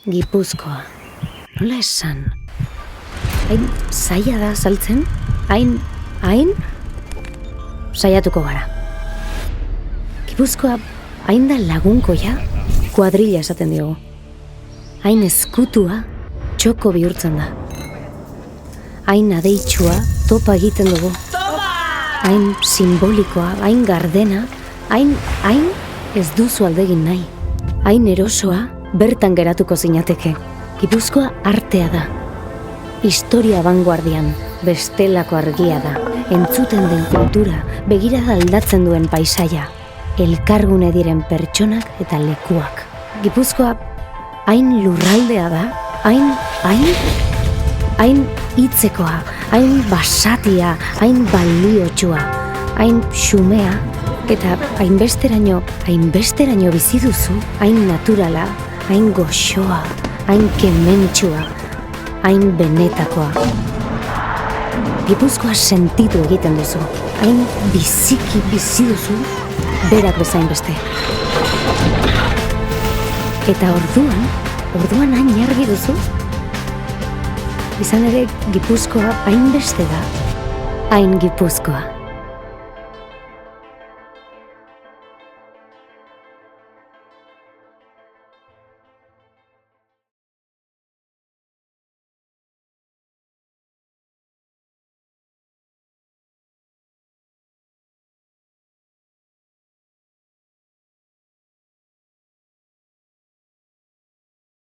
Gipuzkoa. Nola esan? Hain zaila da saltzen? Hain? Saiatuko gara. Gipuzkoa hain da lagunkoia, kuadrilla esaten diogu. Hain ezkutua, txoko bihurtzen da. Hain adeitsua, topa egiten dugu. Hain simbolikoa, hain gardena, hain ez duzu aldegin nahi. Hain erosoa, bertan geratuko zinateke. Gipuzkoa artea da. Historia vanguardian, bestelako argia da. Entzuten den kultura, begirada aldatzen duen paisaia. Elkargune diren pertsonak eta lekuak. Gipuzkoa hain lurraldea da, hain hitzekoa, hain basatia, hain baliotsua, hain xumea, eta hainbesteraino bizi duzu, hain naturala, hain goxoa, hain kementsua, hain benetakoa. Gipuzkoa sentitu egiten duzu, hain biziki bizi duzu, berak bezain beste. Eta orduan hain argi duzu? Izan ere, Gipuzkoa hain beste da, hain Gipuzkoa.